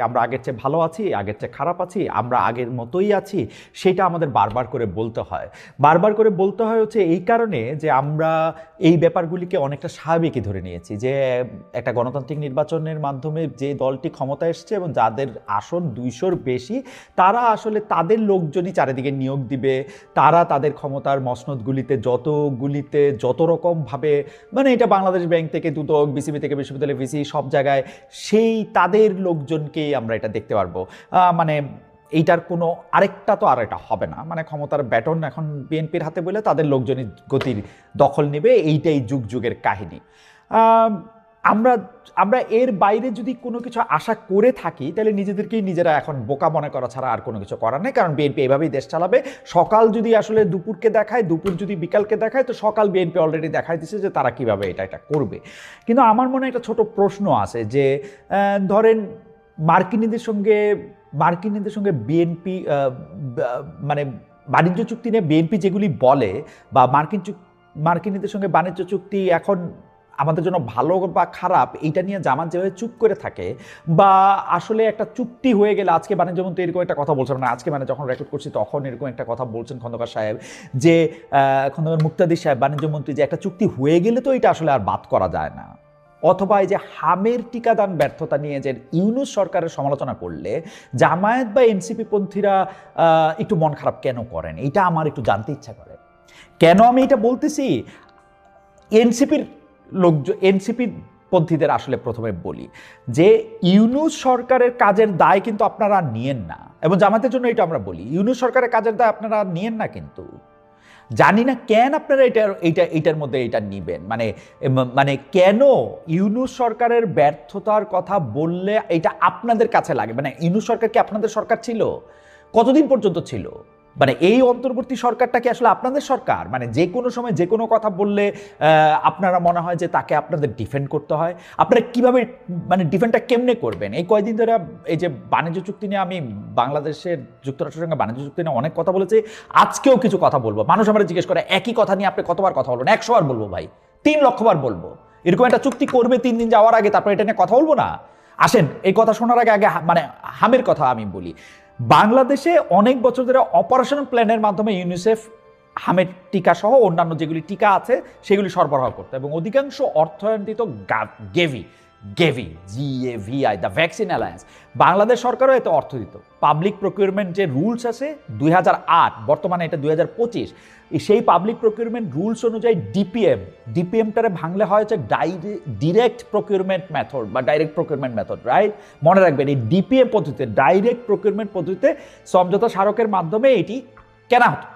আমরা আগের চেয়ে ভালো আছি, আগের চেয়ে খারাপ আছি, আমরা আগের মতোই আছি, সেটা আমাদের বারবার করে বলতে হয়। বারবার করে বলতে হয় হচ্ছে এই কারণে যে আমরা এই ব্যাপারগুলিকে অনেকটা স্বাভাবিকই ধরে নিয়েছি যে একটা গণতান্ত্রিক নির্বাচনের মাধ্যমে যে দলটি ক্ষমতা এসছে এবং যাদের আসন 200-র বেশি, তারা আসলে তাদের লোকজনই চারিদিকে নিয়োগ দিবে। তারা তাদের ক্ষমতার মসনদগুলিতে যত রকমভাবে, মানে এটা বাংলাদেশ ব্যাংক থেকে দুদক, বিসিবি থেকে বিশ্ববিদ্যালয় ভিসি, সব জায়গায় সেই তাদের লোকজনকেই আমরা এটা দেখতে পারবো। মানে এইটার কোনো আরেকটা তো আর এটা হবে না, মানে ক্ষমতার ব্যাটন এখন বিএনপির হাতে বলে তাদের লোকজনই গতির দখল নেবে, এইটাই যুগ যুগের কাহিনী। আমরা আমরা এর বাইরে যদি কোনো কিছু আশা করে থাকি তাহলে নিজেদেরকেই নিজেরা এখন বোকা মনে করা ছাড়া আর কোনো কিছু করার নেই। কারণ বিএনপি এভাবেই দেশ চালাবে। সকাল যদি আসলে দুপুরকে দেখায়, দুপুর যদি বিকালকে দেখায়, তো সকাল বিএনপি অলরেডি দেখাই দিচ্ছে যে তারা কিভাবে এটা করবে। কিন্তু আমার মনে একটা ছোট প্রশ্ন আছে যে ধরেন মার্কিনীদের সঙ্গে বিএনপি মানে বাণিজ্য চুক্তি নিয়ে বিএনপি যেগুলি বলে, বা মার্কিনীদের সঙ্গে বাণিজ্য চুক্তি এখন আমাদের জন্য ভালো বা খারাপ এইটা নিয়ে জামাত যেভাবে চুপ করে থাকে, বা আসলে একটা চুক্তি হয়ে গেলে, আজকে বাণিজ্যমন্ত্রী এরকম একটা কথা বলছেন, না আজকে মানে যখন রেকর্ড করছি তখন এরকম একটা কথা বলছেন খন্দকার সাহেব, যে খন্দকার মুক্তাদির সাহেব বাণিজ্যমন্ত্রী, যে একটা চুক্তি হয়ে গেলে তো এটা আসলে আর বাদ করা যায় না। অথবা এই যে হামের টিকাদান ব্যর্থতা নিয়ে যে ইউনূস সরকারের সমালোচনা করলে জামায়াত বা এনসিপি পন্থীরা একটু মন খারাপ কেন করেন, এটা আমার একটু জানতে ইচ্ছা করে। কেন আমি এটা বলতেছি, এনসিপি পন্থীদের আসলে প্রথমে বলি যে ইউনূস সরকারের কাজের দায় কিন্তু আপনারা নিয়েন না, এবং জামাতের জন্য এটা আমরা বলি, ইউনূস সরকারের কাজের দায় আপনারা নিয়েন না। কিন্তু জানি না কেন আপনারা এটার মধ্যে এটা নিবেন, মানে কেন ইউনূস সরকারের ব্যর্থতার কথা বললে এটা আপনাদের কাছে লাগে। মানে ইউনূস সরকার কি আপনাদের সরকার ছিল? কতদিন পর্যন্ত ছিল? মানে এই অন্তর্বর্তী সরকারটা কি আসলে আপনাদের সরকার? মানে যে কোনো সময় যে কোনো কথা বললে আপনারা মনে হয় যে তাকে আপনাদের ডিফেন্ড করতে হয়। আপনারা কিভাবে, মানে ডিফেন্ডটা কেমনে করবেন? এই কয়দিন ধরে এই যে বাণিজ্য চুক্তি নিয়ে, আমি বাংলাদেশের যুক্তরাষ্ট্রের সঙ্গে বাণিজ্য চুক্তি নিয়ে অনেক কথা বলেছি, আজকেও কিছু কথা বলবো। মানুষ আমরা জিজ্ঞেস করে একই কথা নিয়ে আপনি কতবার কথা বলবেন? 100 বার বলবো ভাই, 3 লক্ষ বার বলবো। এরকম একটা চুক্তি করবে 3 দিন যাওয়ার আগে, তারপর এটা নিয়ে কথা বলবো না? আসেন, এই কথা শোনার আগে মানে হামের কথা আমি বলি। বাংলাদেশে অনেক বছর ধরে অপারেশন প্ল্যানের মাধ্যমে ইউনিসেফ হামের টিকা সহ অন্যান্য যেগুলি টিকা আছে সেগুলি সরবরাহ করতো, এবং অধিকাংশ অর্থায়ন দিত GAVI, the vaccine alliance. Bangladesh সরকারও এতে অর্থ দিত। পাবলিক প্রকিউরমেন্ট যে রুলস আছে 2008, বর্তমানে এটা 2025, সেই পাবলিক প্রকিউরমেন্ট রুলস অনুযায়ী ডিপিএমটারে ভাঙলে হয় হচ্ছে ডিরেক্ট প্রকিউরমেন্ট মেথড বা ডাইরেক্ট প্রকিউরমেন্ট মেথড, রাইট? মনে রাখবেন, এই ডিপিএম পদ্ধতিতে, ডাইরেক্ট প্রকিউরমেন্ট পদ্ধতিতে সমঝোতা স্মারকের মাধ্যমে এটি কেনা হতো।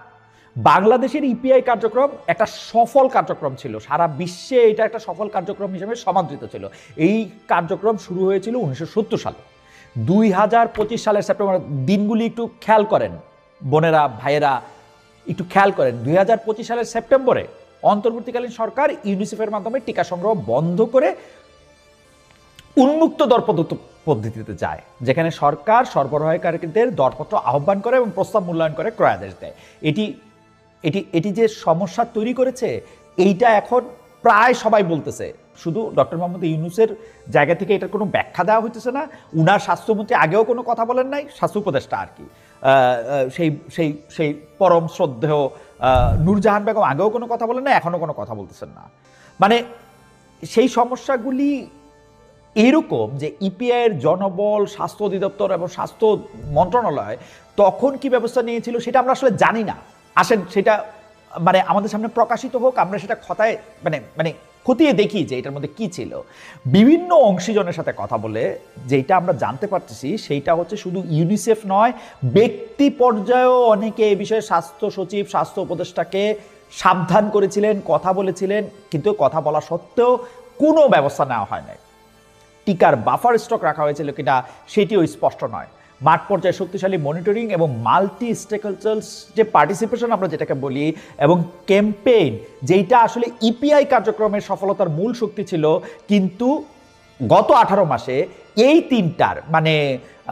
বাংলাদেশের ইপিআই কার্যক্রম একটা সফল কার্যক্রম ছিল, সারা বিশ্বে এটা একটা সফল কার্যক্রম হিসেবে সমাদৃত ছিল। এই কার্যক্রম শুরু হয়েছিল 1970 সালে। 2025 সালের সেপ্টেম্বর, দিনগুলি একটু খেয়াল করেন বোনেরা, ভাইয়েরা, একটু খেয়াল করেন। 2025 সালের সেপ্টেম্বরে অন্তর্বর্তীকালীন সরকার ইউনিসেফের মাধ্যমে টিকা সংগ্রহ বন্ধ করে উন্মুক্ত দরপত্র পদ্ধতিতে যায়, যেখানে সরকার সরবরাহকারীদের দরপত্র আহ্বান করে এবং প্রস্তাব মূল্যায়ন করে ক্রয়াদেশ দেয়। এটি যে সমস্যা তৈরি করেছে, এইটা এখন প্রায় সবাই বলতেছে। শুধু ডক্টর মোহাম্মদ ইউনূসের জায়গা থেকে এটার কোনো ব্যাখ্যা দেওয়া হইতেছে না। উনার স্বাস্থ্যমন্ত্রী আগেও কোনো কথা বলেন নাই, স্বাস্থ্য উপদেষ্টা আর কি, সেই পরম শ্রদ্ধেয় নূরজাহান বেগম আগেও কোনো কথা বলেন না, এখনও কোনো কথা বলতেছেন না। মানে সেই সমস্যাগুলি এরকম যে ইপিআইয়ের জনবল, স্বাস্থ্য অধিদপ্তর এবং স্বাস্থ্য মন্ত্রণালয় তখন কি ব্যবস্থা নিয়েছিল সেটা আমরা আসলে জানি না। আসেন সেটা মানে আমাদের সামনে প্রকাশিত হোক, আমরা সেটা খতিয়ে দেখি যে এটার মধ্যে কি ছিল। বিভিন্ন অংশীজনের সাথে কথা বলে যেটা আমরা জানতে পারতেছি সেইটা হচ্ছে শুধু ইউনিসেফ নয়, ব্যক্তি পর্যায়েও অনেকে এই বিষয়ে স্বাস্থ্য সচিব, স্বাস্থ্য উপদেষ্টাকে সাবধান করেছিলেন, কথা বলেছিলেন, কিন্তু কথা বলা সত্ত্বেও কোনো ব্যবস্থা নেওয়া হয় নাই। টিকার বাফার স্টক রাখা হয়েছিল কিনা সেটিও স্পষ্ট নয়। মাঠ পর্যায়ে শক্তিশালী মনিটরিং এবং মাল্টি স্টেকহোল্ডার্স যে পার্টিসিপেশন আমরা যেটাকে বলি, এবং ক্যাম্পেইন, যেটা আসলে ইপিআই কার্যক্রমের সফলতার মূল শক্তি ছিল, কিন্তু গত 18 মাসে এই তিনটার মানে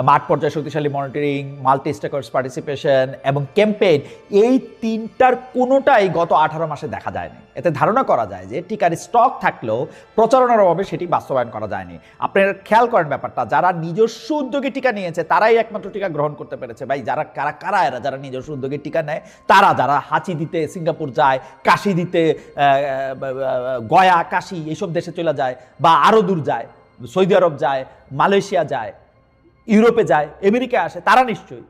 মাঠ পর্যায়ে শক্তিশালী মনিটরিং, মাল্টি স্টেকহোল্ডার্স পার্টিসিপেশন এবং ক্যাম্পেইন, এই তিনটার কোনোটাই গত 18 মাসে দেখা যায়নি। এতে ধারণা করা যায় যে টিকার স্টক থাকলেও প্রচারণার অভাবে সেটি বাস্তবায়ন করা যায়নি। আপনারা খেয়াল করেন ব্যাপারটা, যারা নিজস্ব উদ্যোগে টিকা নিয়েছে তারাই একমাত্র টিকা গ্রহণ করতে পেরেছে। ভাই যারা কারা এরা যারা নিজস্ব উদ্যোগে টিকা নেয়? তারা যারা হাঁচি দিতে সিঙ্গাপুর যায়, কাশি দিতে গয়া, কাশি এইসব দেশে চলে যায়, বা আরও দূর যায়, সৌদি আরব যায়, মালয়েশিয়া যায়, ইউরোপে যায়, আমেরিকায় আসে, তারা নিশ্চয়ই,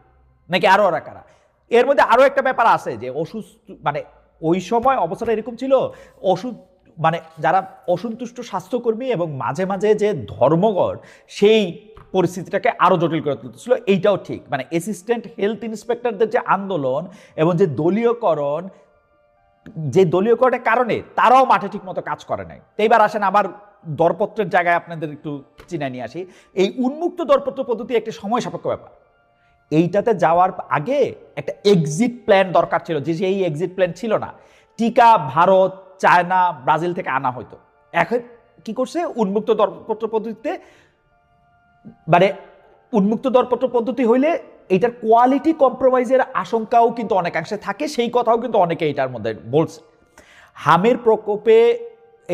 নাকি আরো ওরা কারা? এর মধ্যে আরো একটা ব্যাপার আছে যে অসুস্থ, মানে ওই সময় অবস্থাটা এরকম ছিল, মানে যারা অসন্তুষ্ট স্বাস্থ্যকর্মী এবং মাঝে মাঝে যে ধর্মঘট, সেই পরিস্থিতিটাকে আরো জটিল করে তুলতেছিল। এইটাও ঠিক, মানে অ্যাসিস্ট্যান্ট হেলথ ইন্সপেক্টরদের যে আন্দোলন এবং যে দলীয়করণের কারণে তারাও মাঠে ঠিক মতো কাজ করে নাই। তো এইবার আসেন আবার দরপত্রের জায়গায় আপনাদের একটু চিনায় নিয়ে আসি। এই উন্মুক্ত দরপত্র পদ্ধতি একটি সময় সাপেক্ষ ব্যাপার। এইটাতে যাওয়ার আগে একটা এক্সিট প্ল্যান দরকার ছিল, যে এই এক্সিট প্ল্যান ছিল না। টিকা ভারত, চায়না, ব্রাজিল থেকে আনা হতো। এখন কি করছে? উন্মুক্ত দরপত্র পদ্ধতিতে, মানে উন্মুক্ত দরপত্র পদ্ধতি হইলে এইটার কোয়ালিটি কম্প্রোমাইজের আশঙ্কাও কিন্তু অনেকাংশে থাকে, সেই কথাও কিন্তু অনেকে এইটার মধ্যে বলছে। হামের প্রকোপে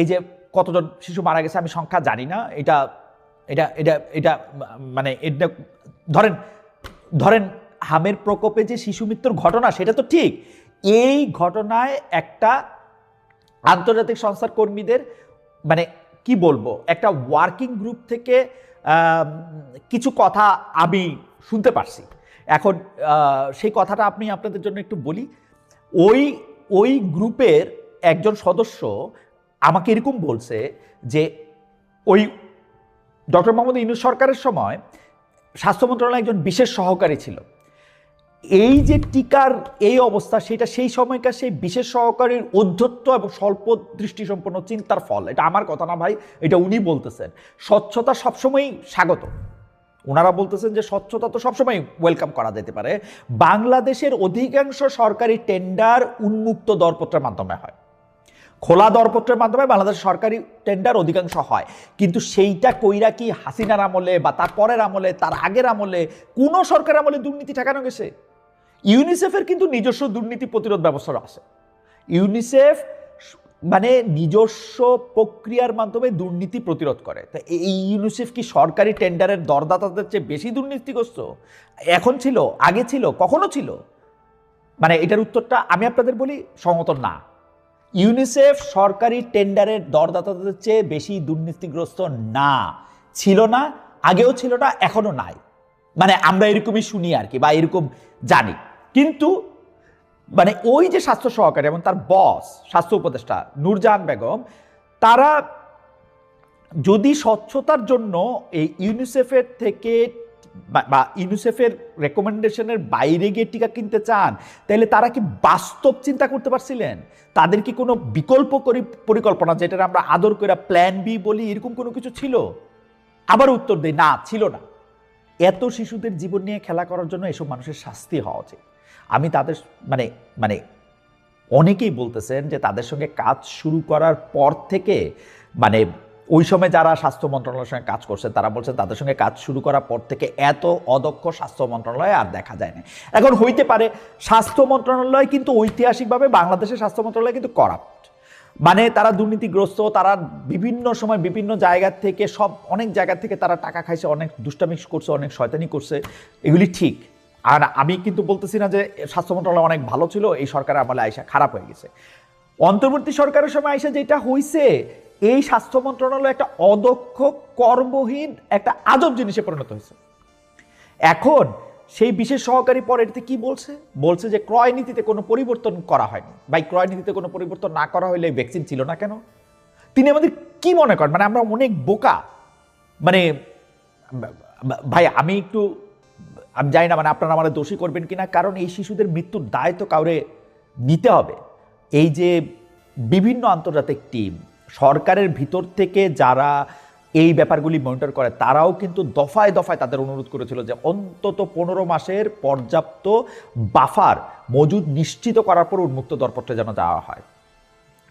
এই যে কতজন শিশু মারা গেছে আমি সংখ্যা জানি না, এটা এটা এটা এটা মানে এটা ধরেন হামের প্রকোপে যে শিশু মৃত্যুর ঘটনা, সেটা তো ঠিক। এই ঘটনায় একটা আন্তর্জাতিক সংস্থার কর্মীদের, মানে কি বলবো, একটা ওয়ার্কিং গ্রুপ থেকে কিছু কথা আমি শুনতে পারছি। এখন সেই কথাটা আপনি আপনাদের জন্য একটু বলি। ওই গ্রুপের একজন সদস্য আমাকে এরকম বলছে যে ওই ডক্টর মোহাম্মদ ইউনূস সরকারের সময় স্বাস্থ্য মন্ত্রণালয়ে একজন বিশেষ সহকারী ছিল। এই যে টিকার এই অবস্থা, সেটা সেই সময়কার সেই বিশেষ সহকারীর অধ্যত্ব এবং স্বল্প দৃষ্টিসম্পন্ন চিন্তার ফল। এটা আমার কথা না ভাই, এটা উনি বলতেছেন। স্বচ্ছতা সবসময়ই স্বাগত। ওনারা বলতেছেন যে স্বচ্ছতা তো সবসময় ওয়েলকাম করা যেতে পারে। বাংলাদেশের অধিকাংশ সরকারি টেন্ডার উন্মুক্ত দরপত্রের মাধ্যমে হয়, খোলা দরপত্রের মাধ্যমে বাংলাদেশ সরকারি টেন্ডার অধিকাংশ হয়। কিন্তু সেইটা কইরা কি হাসিনার আমলে বা তার পরের আমলে, তার আগের আমলে, কোন সরকার আমলে দুর্নীতি ঠেকানো গেছে? ইউনিসেফের কিন্তু নিজস্ব দুর্নীতি প্রতিরোধ ব্যবস্থা আছে। ইউনিসেফ মানে নিজস্ব প্রক্রিয়ার মাধ্যমে দুর্নীতি প্রতিরোধ করে। তা এই ইউনিসেফ কি সরকারি টেন্ডারের দরদাতাদের চেয়ে বেশি দুর্নীতিগ্রস্ত? এখন ছিল, আগে ছিল, কখনো ছিল? মানে এটার উত্তরটা আমি আপনাদের বলি, সম্মত না। ইউনিসেফ সরকারি টেন্ডারের দরদাতাদের চেয়ে বেশি দুর্নীতিগ্রস্ত না, ছিল না, আগেও ছিল না, এখনো নাই। মানে আমরা এরকমই শুনি আর কি, বা এরকম জানি। কিন্তু মানে ওই যে স্বাস্থ্য সহকারী এবং তার বস স্বাস্থ্য উপদেষ্টা নূরজাহান বেগম, তারা যদি স্বচ্ছতার জন্য এই ইউনিসেফের থেকে বা ইউনিসেফের রেকমেন্ডেশনের বাইরে গিয়ে টিকা কিনতে চান, তাহলে তারা কি বাস্তব চিন্তা করতে পারছিলেন? তাদের কি কোনো বিকল্প পরিকল্পনা, যেটা আমরা আদর করে প্ল্যান বি বলি, এরকম কোনো কিছু ছিল? আবার উত্তর দেয় না, ছিল না। এত শিশুদের জীবন নিয়ে খেলা করার জন্য এসব মানুষের শাস্তি হওয়া উচিত। আমি তাদের মানে অনেকেই বলতেছেন যে তাদের সঙ্গে কাজ শুরু করার পর থেকে, মানে ওই সময় যারা স্বাস্থ্য মন্ত্রণালয়ের সঙ্গে কাজ করছে তারা বলছেন তাদের সঙ্গে কাজ শুরু করার পর থেকে এত অদক্ষ স্বাস্থ্য মন্ত্রণালয় আর দেখা যায় না। এখন হইতে পারে স্বাস্থ্য মন্ত্রণালয় কিন্তু ঐতিহাসিকভাবে বাংলাদেশের স্বাস্থ্য মন্ত্রণালয় কিন্তু করাপ্ট, মানে তারা দুর্নীতিগ্রস্ত, তারা বিভিন্ন সময় বিভিন্ন জায়গা থেকে, অনেক জায়গা থেকে তারা টাকা খাইছে, অনেক দুষ্টামি করছে, অনেক শয়তানি করছে, এগুলি ঠিক। আর আমি কিন্তু বলতেছি না যে স্বাস্থ্য মন্ত্রণালয় অনেক ভালো ছিল, এই সরকারের আমলে আইসা খারাপ হয়ে গেছে। অন্তর্বর্তী সরকারের সময় আইসা যেটা হয়েছে, এই স্বাস্থ্য মন্ত্রণালয় একটা অদক্ষ, কর্মহীন, একটা আজব জিনিসে পরিণত হয়েছে। এখন সেই বিশেষ সহকারী পরে এটাতে কি বলছে যে ক্রয় নীতিতে কোনো পরিবর্তন করা হয়নি। ভাই, ক্রয় নীতিতে কোনো পরিবর্তন না করা হইলে ভ্যাকসিন ছিল না কেন? তিনি আমাদের কি মনে করেন? মানে আমরা অনেক বোকা? মানে ভাই আমি জানি না, মানে আপনারা আমাদের দোষী করবেন কিনা, কারণ এই শিশুদের মৃত্যুর দায় তো কাউরে নিতে হবে। এই যে বিভিন্ন আন্তর্জাতিক টিম, সরকারের ভিতর থেকে যারা এই ব্যাপারগুলি মনিটর করে, তারাও কিন্তু দফায় দফায় তাদের অনুরোধ করেছিল যে অন্তত 15 মাসের পর্যাপ্ত বাফার মজুদ নিশ্চিত করার পর উন্মুক্ত দরপত্রে যেন দেওয়া হয়।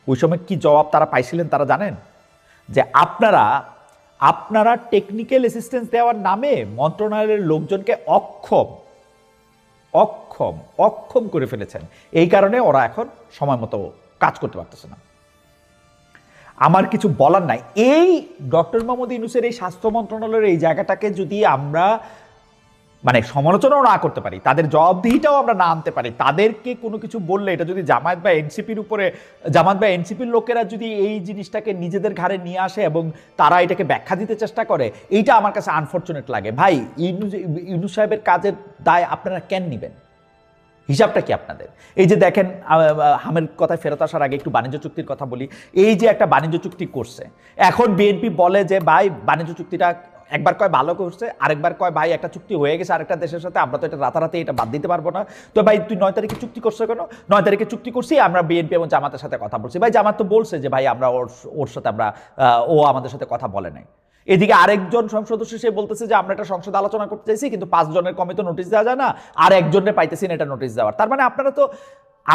ওই সময় কি জবাব তারা পাইছিলেন তারা জানেন? যে আপনারা আপনারা টেকনিক্যাল অ্যাসিস্ট্যান্স দেওয়ার নামে মন্ত্রণালয়ের লোকজনকে অক্ষম করে ফেলেছেন। এই কারণে ওরা এখন সময় মতো কাজ করতে পারতেছে না। আমার কিছু বলার নাই। এই ডক্টর মোহাম্মদ ইউনূসের এই স্বাস্থ্য মন্ত্রণালয়ের এই জায়গাটাকে যদি আমরা মানে সমালোচনাও না করতে পারি, তাদের জবাবদিহিটাও আমরা না আনতে পারি, তাদেরকে কোনো কিছু বললে এটা যদি জামায়াত বা এনসিপির লোকেরা যদি এই জিনিসটাকে নিজেদের ঘাড়ে নিয়ে আসে এবং তারা এটাকে ব্যাখ্যা দিতে চেষ্টা করে, এইটা আমার কাছে আনফরচুনেট লাগে। ভাই, ইউনূস সাহেবের কাজের দায় আপনারা কেন নিবেন? হিসাবটা কি আপনাদের? এই যে দেখেন, হামের কথায় ফেরত আসার আগে একটু বাণিজ্য চুক্তির কথা বলি। এই যে একটা বাণিজ্য চুক্তি করছে, এখন বিএনপি বলে যে ভাই বাণিজ্য চুক্তিটা একবার কয় ভালো করছে, আরেকবার কয় ভাই একটা চুক্তি হয়ে গেছে আরেকটা দেশের সাথে, আমরা তো এটা রাতারাতি এটা বাদ দিতে পারবো না। তো ভাই তুই 9 তারিখে চুক্তি করছো কেন? 9 তারিখে চুক্তি করছি, আমরা বিএনপি এবং জামাতের সাথে কথা বলছি। ভাই জামাত তো বলছে যে ভাই আমরা ওর সাথে ও আমাদের সাথে কথা বলে নাই। এদিকে আরেকজন সংসদ সদস্য সে বলতেছে যে আমরা একটা সংসদ আলোচনা করতে চাইছি, কিন্তু 5 জনের কমে তো নোটিশ দেওয়া যায় না, আর একজনের পাইতেছি না এটা নোটিশ দেওয়ার। তার মানে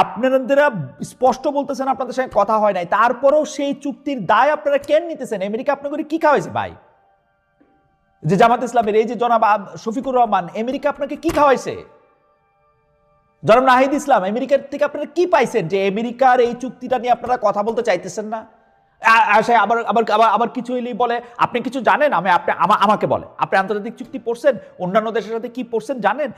আপনারা স্পষ্ট বলতেছেন আপনাদের সঙ্গে কথা হয় নাই, তারপরেও সেই চুক্তির দায় আপনারা কেন নিতেছেন? আমেরিকা আপনাকে কি খাওয়াইছে ভাই? যে জামাত ইসলামের এই যে জনাব শফিকুর রহমান, আমেরিকা আপনাকে কি খাওয়াইছে? জনাব নাহিদ ইসলাম, আমেরিকার থেকে আপনারা কি পাইছেন যে আমেরিকার এই চুক্তিটা নিয়ে আপনারা কথা বলতে চাইতেছেন না? আবার কিছু হইলেই বলে আপনি কিছু জানেন, আমাকে বলে আপনি আন্তর্জাতিক চুক্তি পড়ছেন, অন্যান্য দেশের সাথে কি পড়ছেন জানেন?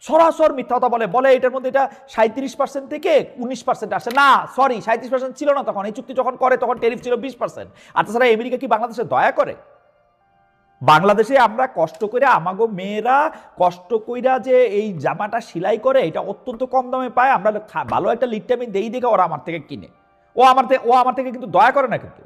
সরাসর মিথ্যা কথা বলে এটার মধ্যে এটা 37% থেকে 19% আসে না। সরি, 37% ছিল না তখন। এই চুক্তি যখন করে তখন ট্যারিফ ছিল 20%। আর তাছাড়া আমেরিকা কি বাংলাদেশে দয়া করে? বাংলাদেশে আমরা কষ্ট করে, আমাগো মেয়েরা কষ্ট কইরা যে এই জামাটা সেলাই করে, এটা অত্যন্ত কম দামে পায়, আমরা ভালো একটা লিট্টামিন দেই দেখে ওরা আমার থেকে কিনে। ও আমার থেকে কিন্তু দয়া করে না, কিন্তু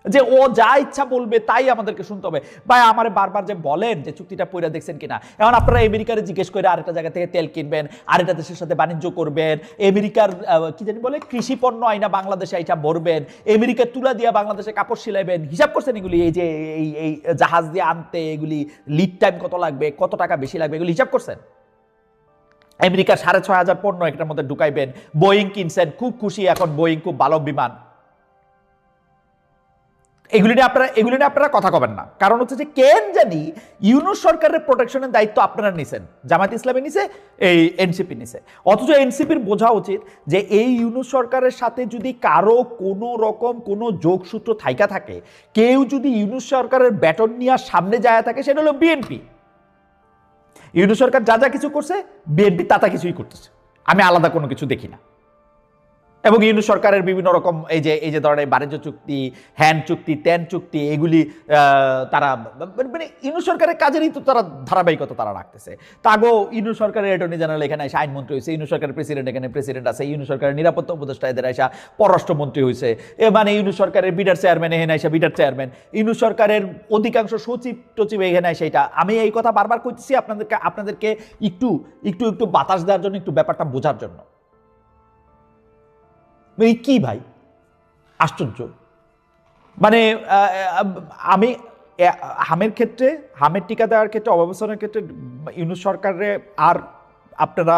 যে ও যা ইচ্ছা বলবে তাই আমাদেরকে শুনতে হবে। ভাই আমারে বারবার যে বলেন যে চুক্তিটা পড়ে দেখছেন কিনা, এখন আপনারা আমেরিকারে জিজ্ঞেস করে আরেকটা জায়গা থেকে তেল কিনবেন, আরেকটা দেশের সাথে বাণিজ্য করবেন, আমেরিকার কি জানি বলে কৃষি পণ্য আইনা বাংলাদেশে আইটা ভরবেন, আমেরিকার তুলা দিয়া বাংলাদেশে কাপড় সিলাইবেন। হিসাব করছেন এগুলি? এই যে এই জাহাজ দিয়ে আনতে এগুলি লিড টাইম কত লাগবে, কত টাকা বেশি লাগবে, এগুলি হিসাব করছেন? আমেরিকার 6,500 পণ্য এটার মধ্যে ঢুকাইবেন, বোয়িং কিনছেন, খুব খুশি, এখন বোয়িং খুব ভালো বিমান। এগুলি নিয়ে আপনারা কথা কবেন না। কারণ হচ্ছে যে কেন জানি ইউনূস সরকারের প্রোটেকশনের দায়িত্ব আপনারা নিছেন, জামাত ইসলামী নিছে, এই এনসিপি নিছে। অথচ এনসিপির বোঝা উচিত যে এই ইউনূস সরকারের সাথে যদি কারো কোনো রকম কোনো যোগসূত্র থাইকা থাকে, কেউ যদি ইউনূস সরকারের ব্যাটন নিয়ে সামনে যায় থাকে, সেটা হলো বিএনপি। ইউনূস সরকার যা যা কিছু করছে বিএনপি তা কিছুই করতেছে, আমি আলাদা কোনো কিছু দেখি না। এবং ইউনূস সরকারের বিভিন্ন রকম এই যে ধরনের বাণিজ্য চুক্তি, হ্যান্ড চুক্তি, ত্যান চুক্তি, এগুলি তারা মানে ইউনূস সরকারের কাজেরই তো তারা ধারাবাহিকতা তারা রাখতেছে। তাগো ইউনূস সরকারের অ্যাটর্নি জেনারেল এখানে এসে আইনমন্ত্রী হয়েছে, ইউনূস সরকারের প্রেসিডেন্ট এখানে প্রেসিডেন্ট আছে, ইউনূস সরকারের নিরাপত্তা উপদেষ্টা এদের এসে পররাষ্ট্রমন্ত্রী হয়েছে, মানে ইউনূস সরকারের বিডার চেয়ারম্যান এখানে এসে বিডার চেয়ারম্যান, ইউনূস সরকারের অধিকাংশ সচিব টচিব এখানে এসে। এটা আমি এই কথা বারবার করতেছি আপনাদেরকে একটু বাতাস দেওয়ার জন্য, একটু ব্যাপারটা বোঝার জন্য। কি ভাই আশ্চর্য! মানে আমি হামের টিকা দেওয়ার ক্ষেত্রে, অবস্থানের ক্ষেত্রে ইউনূস সরকারে আর আপনারা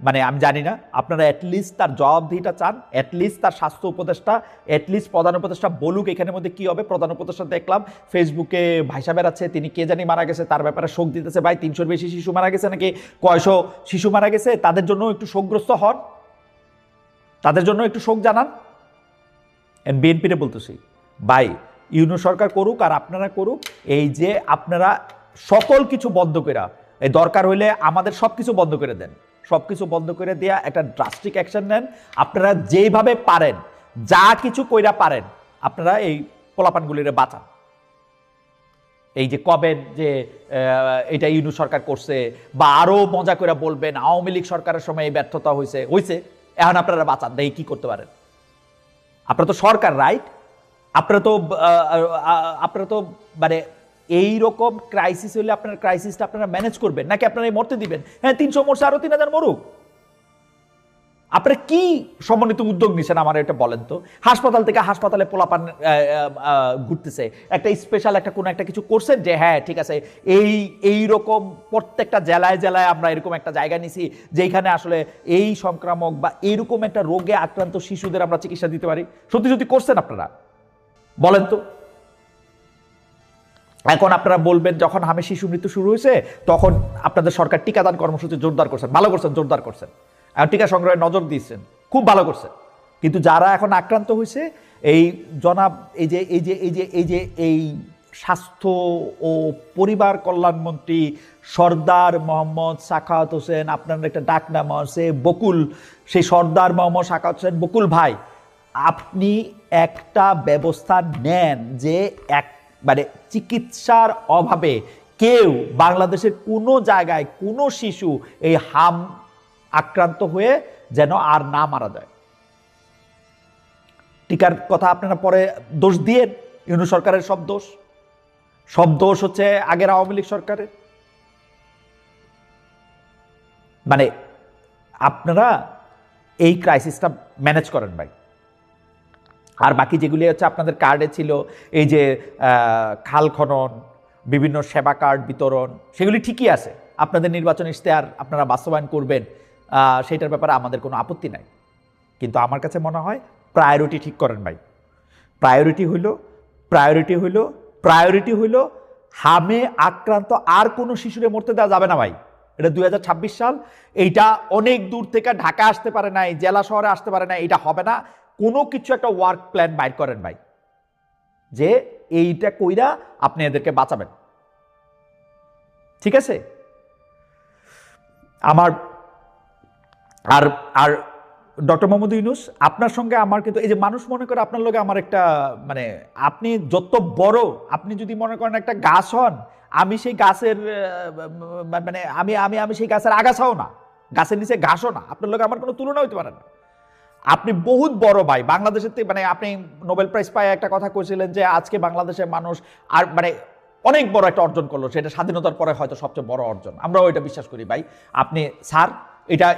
মানে আমি জানি না, আপনারা অ্যাটলিস্ট তার জবাবদিহিটা চান, অ্যাটলিস্ট তার স্বাস্থ্য উপদেষ্টা, অ্যাটলিস্ট প্রধান উপদেষ্টা বলুক এখানের মধ্যে কি হবে। প্রধান উপদেষ্টা দেখলাম ফেসবুকে ভাইসা বেড়াচ্ছে, তিনি কে জানি মারা গেছে, তার ব্যাপারে শোক দিতেছে। ভাই 300-র বেশি শিশু মারা গেছে, নাকি কয়শো শিশু মারা গেছে, তাদের জন্য একটু শোকগ্রস্ত হন, তাদের জন্য একটু শোক জানান। বিএনপিরে বলতেছি ভাই, ইউনূস সরকার করুক আর আপনারা করুক, এই যে আপনারা সকল কিছু বন্ধ করে, এই দরকার হইলে আমাদের সব কিছু বন্ধ করে দেন, সব কিছু বন্ধ করে দেয়া একটা ড্রাস্টিক অ্যাকশন নেন। আপনারা যেইভাবে পারেন, যা কিছু কইরা পারেন, আপনারা এই পোলাপানগুলিরে বাঁচান। এই যে কবেন যে এটা ইউনূস সরকার করছে, বা আরো মজা করে বলবেন আওয়ামী লীগ সরকারের সময় এই ব্যর্থতা হয়েছে, এখন আপনারা বাঁচান, দেখি কি করতে পারেন। আপনারা তো সরকার, রাইট? আপনারা তো মানে এইরকম ক্রাইসিস হলে আপনার ক্রাইসিসটা আপনারা ম্যানেজ করবেন, নাকি আপনারা মরতে দিবেন? হ্যাঁ 300 মরছে, আরো 3000 মরুক। আপনারা কি সমন্বিত উদ্যোগ নিছেন আমার এটা বলেন তো? হাসপাতাল থেকে হাসপাতালে পোলাপান ঘুরতেছে, একটা স্পেশাল একটা কোনো একটা কিছু করছেন যে হ্যাঁ ঠিক আছে, এই রকম প্রত্যেকটা জেলায় জেলায় আমরা এরকম একটা জায়গা নিছি যেখানে আসলে এই সংক্রামক বা এইরকম একটা রোগে আক্রান্ত শিশুদের আমরা চিকিৎসা দিতে পারি? সত্যি করছেন আপনারা? বলেন তো। এখন আপনারা বলবেন যখন হামে শিশু মৃত্যু শুরু হয়েছে তখন আপনাদের সরকার টিকাদান কর্মসূচি জোরদার করছেন, ভালো করছেন, জোরদার করছেন, আর টিকা সংগ্রহে নজর দিয়েছেন, খুব ভালো করছেন। কিন্তু যারা এখন আক্রান্ত হয়েছে এই জনাব এই স্বাস্থ্য ও পরিবার কল্যাণমন্ত্রী সর্দার মোহাম্মদ সাখাওয়াত হোসেন, আপনার একটা ডাক নাম আছে বকুল, সেই সর্দার মোহাম্মদ সাখাওয়াত হোসেন বকুল ভাই, আপনি একটা ব্যবস্থা নেন যে মানে চিকিৎসার অভাবে কেউ বাংলাদেশের কোনো জায়গায় কোনো শিশু এই হাম আক্রান্ত হয়ে যেন আর না মারা যায়। টিকার কথা আপনারা পরে দোষ দিয়ে, ইউনূস সরকারের সব দোষ হচ্ছে আগের আওয়ামী লীগ সরকারের। মানে আপনারা এই ক্রাইসিসটা ম্যানেজ করেন ভাই। আর বাকি যেগুলি হচ্ছে আপনাদের কার্ডে ছিল, এই যে খাল খনন, বিভিন্ন সেবা কার্ড বিতরণ, সেগুলি ঠিকই আছে, আপনাদের নির্বাচন ইশতেহার আপনারা বাস্তবায়ন করবেন, সেইটার ব্যাপারে আমাদের কোনো আপত্তি নাই। কিন্তু আমার কাছে মনে হয় প্রায়োরিটি ঠিক করেন ভাই। প্রায়োরিটি হইল হামে আক্রান্ত আর কোনো শিশুরে মরতে দেওয়া যাবে না ভাই। এটা 2026 সাল, এইটা অনেক দূর থেকে ঢাকা আসতে পারে নাই, জেলা শহরে আসতে পারে না, এটা হবে না। কোনো কিছু একটা ওয়ার্ক প্ল্যান বাইর করেন ভাই, যে এইটা কইরা আপনি এদেরকে বাঁচাবেন, ঠিক আছে? আমার আর আর ডক্টর মোহাম্মদ ইউনূস, আপনার সঙ্গে আমার কিন্তু এই যে মানুষ মনে করে আপনার লগে আমার একটা মানে, আপনি যত বড়, আপনি যদি মনে করেন একটা গাছ হন, আমি সেই গাছের মানে আমি সেই গাছের আগাছাও না, গাছের নিচে ঘাসও না, আপনার লগে আমার কোনো তুলনা হইতে পারে না। আপনি বহুত বড় ভাই বাংলাদেশের, মানে আপনি নোবেল প্রাইজ পায় একটা কথা কইছিলেন যে আজকে বাংলাদেশের মানুষ আর মানে অনেক বড় একটা অর্জন করলো, সেটা স্বাধীনতার পরে হয়তো সবচেয়ে বড় অর্জন, আমরাও এটা বিশ্বাস করি ভাই। আপনি স্যার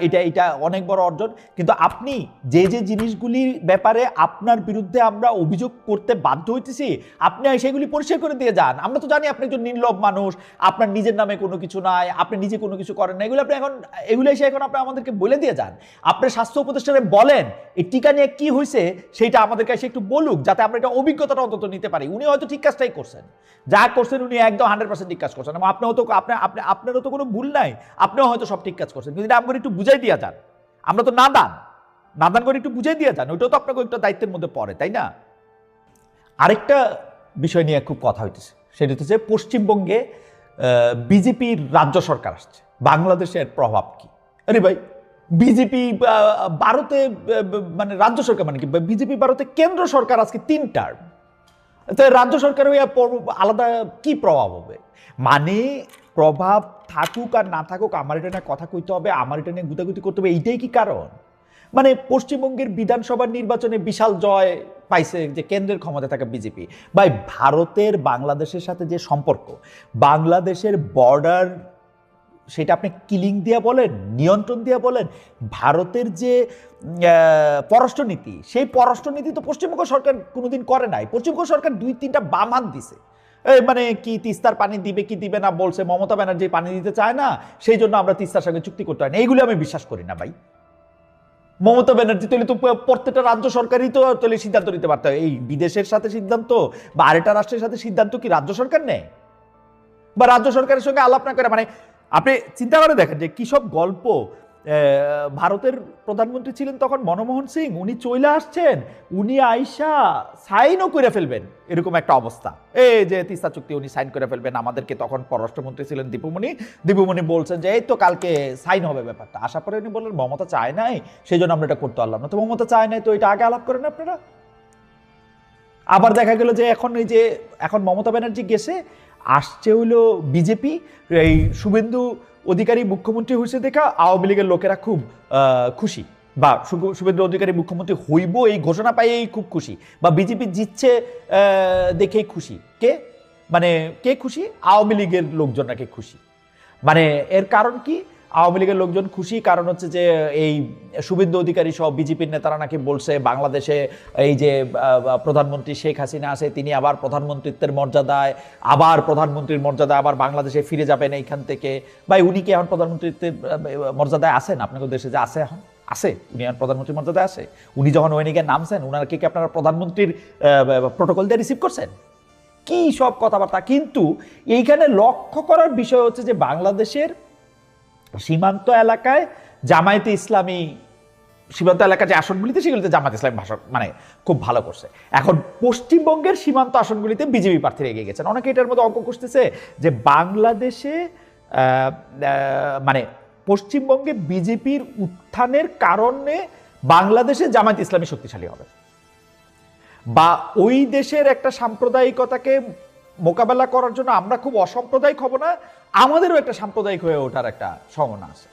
এটা অনেক বড় অর্জন, কিন্তু আপনি যে জিনিসগুলির ব্যাপারে আপনার বিরুদ্ধে আমরা অভিযোগ করতে বাধ্য হইতেছি, আপনি সেগুলি পরিষ্কার করে দিয়ে যান। আমরা তো জানি আপনি একজন নির্লোভ মানুষ, আপনার নিজের নামে কোনো কিছু নাই, আপনি নিজে কোনো কিছু করেন না, এগুলো এসে এখন আপনি আমাদেরকে বলে দিয়ে যান। আপনার স্বাস্থ্য উপদেষ্টারে বলেন এই টিকা নিয়ে কি হয়েছে সেইটা আমাদের কাছে একটু বলুক, যাতে আমরা এটা অভিজ্ঞতাটা অন্তত নিতে পারি। উনি হয়তো ঠিক কাজটাই করছেন, যা করছেন উনি একদম 100% ঠিক কাজ করছেন, এবং আপনারও তো কোনো ভুল নাই, আপনিও হয়তো সব ঠিক কাজ করছেন, কিন্তু এটা আমাকে একটু বুঝাই দিয়া যান। আমরা তো নাদান করে একটু বুঝাই দিয়ে যান, ওইটাও তো আপনাকে একটা দায়িত্বের মধ্যে পড়ে, তাই না? আরেকটা বিষয় নিয়ে খুব কথা হইতেছে, সেটা হচ্ছে পশ্চিমবঙ্গে বিজেপির রাজ্য সরকার আসছে, বাংলাদেশের প্রভাব কি? আরে ভাই, বিজেপি ভারতে মানে রাজ্য সরকার মানে কি? বিজেপি ভারতে কেন্দ্র সরকার আজকে 3 টার্ম, রাজ্য সরকার আলাদা কি প্রভাব হবে? মানে প্রভাব থাকুক আর না থাকুক, আমার এটা নিয়ে কথা কইতে হবে, আমার এটা নিয়ে গুতাগুতি করতে হবে, এইটাই কি কারণ? মানে পশ্চিমবঙ্গের বিধানসভার নির্বাচনে বিশাল জয় পাইছে যে কেন্দ্রের ক্ষমতায় থাকা বিজেপি। ভাই, ভারতের বাংলাদেশের সাথে যে সম্পর্ক, বাংলাদেশের বর্ডার, সেটা আপনি কিলিং দিয়ে বলেন, নিয়ন্ত্রণ দিয়ে বলেন, ভারতের যে পররাষ্ট্রনীতি, সেই পররাষ্ট্রনীতি তো পশ্চিমবঙ্গ সরকার কোনোদিন করে নাই। পশ্চিমবঙ্গ সরকার 2-3টা বাম হাত দিছে, মানে কি তিস্তার পানি দিবে কি দিবে না বলছে, মমতা ব্যানার্জি পানি দিতে চায় না, সেই জন্য আমরা তিস্তার সঙ্গে চুক্তি করতে হয় না, এইগুলো আমি বিশ্বাস করি না ভাই। মমতা ব্যানার্জি তৈরি তো প্রত্যেকটা রাজ্য সরকারই তো তৈরি সিদ্ধান্ত নিতে পারতে হয়। এই বিদেশের সাথে সিদ্ধান্ত বা আরেকটা রাষ্ট্রের সাথে সিদ্ধান্ত কি রাজ্য সরকার নেয়? বা রাজ্য সরকারের সঙ্গে আলাপ না করে, মানে আপনি চিন্তা করে দেখেন যে কি সব গল্প। ভারতের প্রধানমন্ত্রী ছিলেন তখন মনমোহন সিং, উনি চলে আসছেন, উনি আইসা সাইনও করে ফেলবেন, এরকম একটা অবস্থা। এই যে তিস্তা চুক্তি উনি সাইন করে ফেলবেন, আমাদেরকে তখন পররাষ্ট্রমন্ত্রী ছিলেন দীপুমণি বলছেন যে এই তো কালকে সাইন হবে ব্যাপারটা। আসার পরে উনি বললেন মমতা চায় নাই, সেই জন্য আমরা এটা করতে পারলাম না। তো মমতা চায় নাই, তো এটা আগে আলাপ করেন আপনারা। আবার দেখা গেল যে এখন মমতা ব্যানার্জি গেছে, আসছে হইলো বিজেপি, এই শুভেন্দু অধিকারী মুখ্যমন্ত্রী হয়েছে দেখা আওয়ামী লীগের লোকেরা খুব খুশি, বা শুভেন্দু অধিকারী মুখ্যমন্ত্রী হইব এই ঘোষণা পাইয়েই খুব খুশি, বা বিজেপি জিতছে দেখেই খুশি। কে খুশি? আওয়ামী লীগের লোকজন নাকি খুশি। মানে এর কারণ কি? আওয়ামী লীগের লোকজন খুশি কারণ হচ্ছে যে এই শুভেন্দু অধিকারী সহ বিজেপির নেতারা নাকি বলছে বাংলাদেশে এই যে প্রধানমন্ত্রী শেখ হাসিনা আছে, তিনি আবার প্রধানমন্ত্রীত্বের মর্যাদায়, আবার বাংলাদেশে ফিরে যাবেন এইখান থেকে। ভাই, উনি কি এখন প্রধানমন্ত্রীত্বের মর্যাদায় আছেন? আপনাদের দেশে যে আছে, এখন আছে, উনি এখন প্রধানমন্ত্রীর মর্যাদায় আছে? উনি যখন ওয়েনিকে নামছেন, ওনাকে কি আপনারা প্রধানমন্ত্রীর প্রোটোকল দিয়ে রিসিভ করছেন? কি সব কথাবার্তা। কিন্তু এইখানে লক্ষ্য করার বিষয় হচ্ছে যে বাংলাদেশের সীমান্ত এলাকায় জামায়াতে ইসলামী সীমান্ত এলাকার যে আসনগুলিতে সেগুলিতে জামায়াতে ইসলামী ভাষণ মানে খুব ভালো করছে। এখন পশ্চিমবঙ্গের সীমান্ত আসনগুলিতে বিজেপি প্রার্থীরা এগিয়ে গেছেন। অনেকে এটার মধ্যে অঙ্ক করতেছে যে বাংলাদেশে মানে পশ্চিমবঙ্গে বিজেপির উত্থানের কারণে বাংলাদেশে জামায়াতে ইসলামী শক্তিশালী হবে, বা ওই দেশের একটা সাম্প্রদায়িকতাকে মোকাবেলা করার জন্য আমরা খুব অসাম্প্রদায়িক হব না, আমাদেরও একটা সাম্প্রদায়িক হয়ে ওঠার একটা সম্ভাবনা আছে।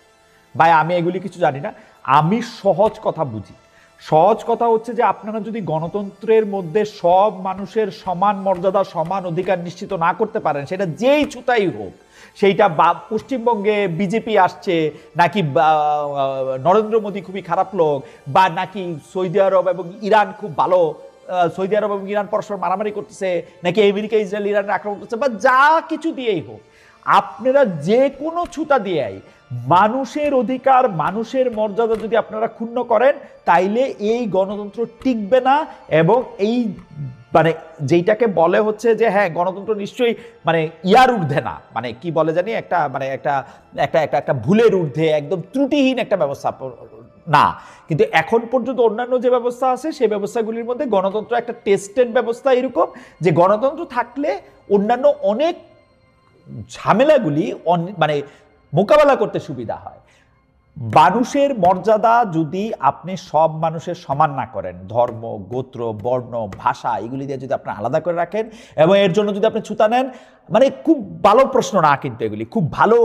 ভাই আমি এগুলি কিছু জানি না, আমি সহজ কথা বুঝি। সহজ কথা হচ্ছে যে আপনারা যদি গণতন্ত্রের মধ্যে সব মানুষের সমান মর্যাদা সমান অধিকার নিশ্চিত না করতে পারেন, সেটা যেই ছুতাই হোক, সেইটা পশ্চিমবঙ্গে বিজেপি আসছে নাকি নরেন্দ্র মোদী খুবই খারাপ লোক, বা নাকি সৌদি আরব এবং ইরান খুব ভালো, সৌদি আরব এবং ইরান পরস্পর মারামারি করতেছে, নাকি আমেরিকা ইসরায়েল ইরানের আক্রমণ করতেছে, বা যা কিছু দিয়েই হোক, আপনারা যে কোনো ছুতা দিয়েই মানুষের অধিকার মানুষের মর্যাদা যদি আপনারা ক্ষুণ্ণ করেন, তাইলে এই গণতন্ত্র টিকবে না। এবং এই মানে যেইটাকে বলে হচ্ছে যে হ্যাঁ গণতন্ত্র নিশ্চয়ই মানে ইয়ার ঊর্ধ্বে না, মানে কি বলে জানি একটা মানে একটা একটা একটা একটা ভুলের ঊর্ধ্বে একদম ত্রুটিহীন একটা ব্যবস্থা না, কিন্তু এখন পর্যন্ত অন্যান্য যে ব্যবস্থা আছে সেই ব্যবস্থাগুলির মধ্যে গণতন্ত্র একটা টেস্টেড ব্যবস্থা, এরকম যে গণতন্ত্র থাকলে অন্যান্য অনেক ঝামেলাগুলি মানে মোকাবেলা করতে সুবিধা হয়। মানুষের মর্যাদা যদি আপনি সব মানুষের সমান না করেন, ধর্ম গোত্র বর্ণ ভাষা এগুলি দিয়ে যদি আপনি আলাদা করে রাখেন এবং এর জন্য যদি আপনি ছুতা নেন, মানে খুব ভালো প্রশ্ন না, কিন্তু এগুলি খুব ভালো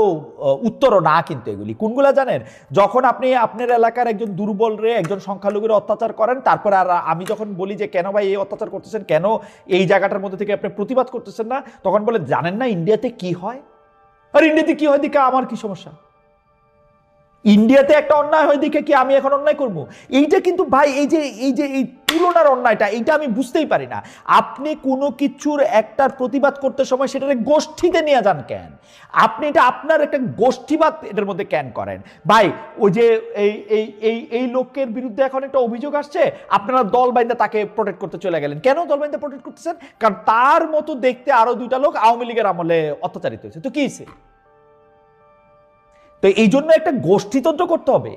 উত্তরও না, কিন্তু এগুলি কোনগুলা জানেন? যখন আপনি আপনার এলাকার একজন দুর্বল রে একজন সংখ্যালঘুর অত্যাচার করেন, তারপরে আর আমি যখন বলি যে কেন ভাই এই অত্যাচার করতেছেন, কেন এই জায়গাটার মধ্যে থেকে আপনি প্রতিবাদ করতেছেন না, তখন বলে জানেন না ইন্ডিয়াতে কি হয়। আর ইন্ডিয়াতে কি হয় দিকে আমার কি সমস্যা? ইন্ডিয়াতে একটা অন্যায় হয় দেখে কি আমি এখন অন্যায় করব? এইটা কিন্তু ভাই এই তুলনার অন্যায়টা এইটা আমি বুঝতেই পারি না। আপনি কোনো কিছুর একটার প্রতিবাদ করতে সময় সেটাকে গোষ্ঠীতে নিয়ে যান কেন? আপনি এটা আপনার একটা গোষ্ঠীবাদ এটার মধ্যে কেন করেন? ভাই ওই যে এই লোকের বিরুদ্ধে এখন একটা অভিযোগ আসছে, আপনারা দল বাইন্দা তাকে প্রোটেক্ট করতে চলে গেলেন। কেন দল বাইন্দা প্রোটেক্ট করতেছেন? কারণ তার মতো দেখতে আরো দুইটা লোক আওয়ামী লীগের আমলে অত্যাচারিত হয়েছে। তো কি হয়েছে? তো এই জন্য একটা গোষ্ঠীতন্ত্র করতে হবে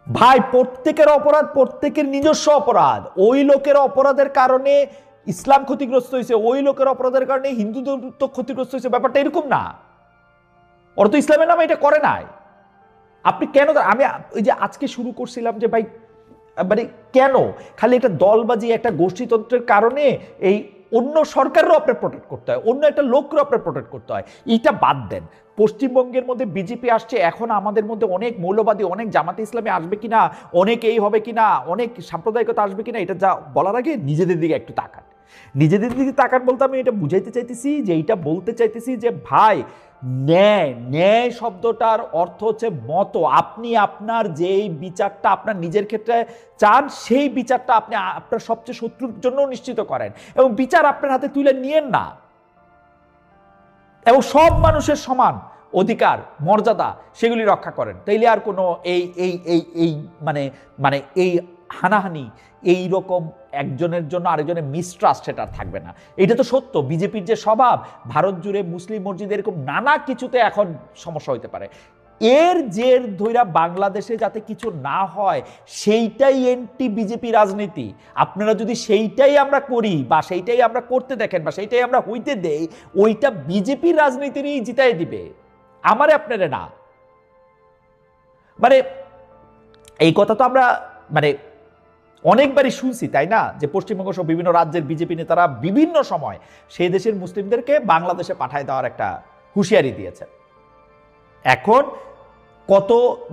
ভাই। প্রত্যেকের অপরাধ প্রত্যেকের নিজস্ব অপরাধ। ওই লোকের অপরাধের কারণে ইসলাম ক্ষতিগ্রস্ত হয়েছে, ওই লোকের অপরাধের কারণে হিন্দু তো ক্ষতিগ্রস্ত হয়েছে, ব্যাপারটা এরকম না। ওরা তো ইসলামের নামে এটা করে নাই। আপনি কেন? আমি ওই যে আজকে শুরু করছিলাম যে ভাই মানে কেন খালি একটা দলবাজি একটা গোষ্ঠীতন্ত্রের কারণে এই অন্য সরকারও আপনার প্রোটেক্ট করতে হয়, অন্য একটা লোককেও আপনার প্রোটেক্ট করতে হয়। এইটা বাদ দেন। পশ্চিমবঙ্গের মধ্যে বিজেপি আসছে, এখন আমাদের মধ্যে অনেক মৌলবাদী অনেক জামাতে ইসলামী আসবে কিনা, অনেক এই হবে কিনা, অনেক সাম্প্রদায়িকতা আসবে কিনা, এটা যা বলার আগে নিজেদের দিকে একটু তাকান। নিজেদের দিকে তাকান বলতে আমি এটা বুঝাইতে চাইতেছি যে এইটা বলতে চাইতেছি যে ভাই ন্যায়, ন্যায় শব্দটার অর্থ হচ্ছে মত। আপনি আপনার যেই বিচারটা আপনার নিজের ক্ষেত্রে চান সেই বিচারটা আপনি আপনার সবচেয়ে শত্রুর জন্য নিশ্চিত করেন এবং বিচার আপনার হাতে তুলে নিয়েন না, এবং সব মানুষের সমান অধিকার মর্যাদা সেগুলি রক্ষা করেন। তাইলে আর কোনো এই এই এই এই মানে মানে এই হানাহানি এই রকম একজনের জন্য আরেকজনের মিসট্রাস্ট সেটা থাকবে না। এটা তো সত্য। বিজেপির যে স্বভাব, ভারত জুড়ে মুসলিম মসজিদ এরকম নানা কিছুতে এখন সমস্যা হইতে পারে, এর জের ধইরা বাংলাদেশে যাতে কিছু না হয় সেইটাই এন্টি বিজেপি রাজনীতি। আপনারা যদি সেইটাই আমরা করি বা সেইটাই আমরা করতে দেখেন বা সেইটাই আমরা হইতে দেই, ওইটা বিজেপির রাজনীতিরই জিতাই দিবে, আমারে আপনারে না। মানে এই কথা তো আমরা মানে অনেকবারই শুনছি, তাই না? যে পশ্চিমবঙ্গ সহ বিভিন্ন রাজ্যের বিজেপি নেতারা বিভিন্ন সময় সেই দেশের মুসলিমদেরকে বাংলাদেশে পাঠায় দেওয়ার একটা হুঁশিয়ারি দিয়েছেন। এখন কত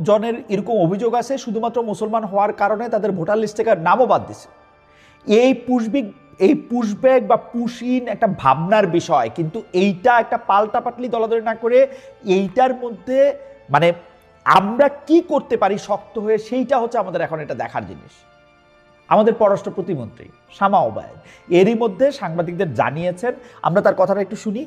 জনের এরকম অভিযোগ আছে শুধুমাত্র মুসলমান হওয়ার কারণে তাদের ভোটার লিস্ট থেকে নামও বাদ দিছে। এই পুশব্যাক বা পুশইন একটা ভাবনার বিষয়, কিন্তু এইটা একটা পাল্টাপাটলি দলাদলি না করে এইটার মধ্যে মানে আমরা কি করতে পারি শক্ত হয়ে, সেইটা হচ্ছে আমাদের এখন এটা দেখার জিনিস। আমাদের পররাষ্ট্র প্রতিমন্ত্রী শামা ওবায়েদ এরই মধ্যে সাংবাদিকদের জানিয়েছেন, আমরা তার কথাটা একটু শুনি।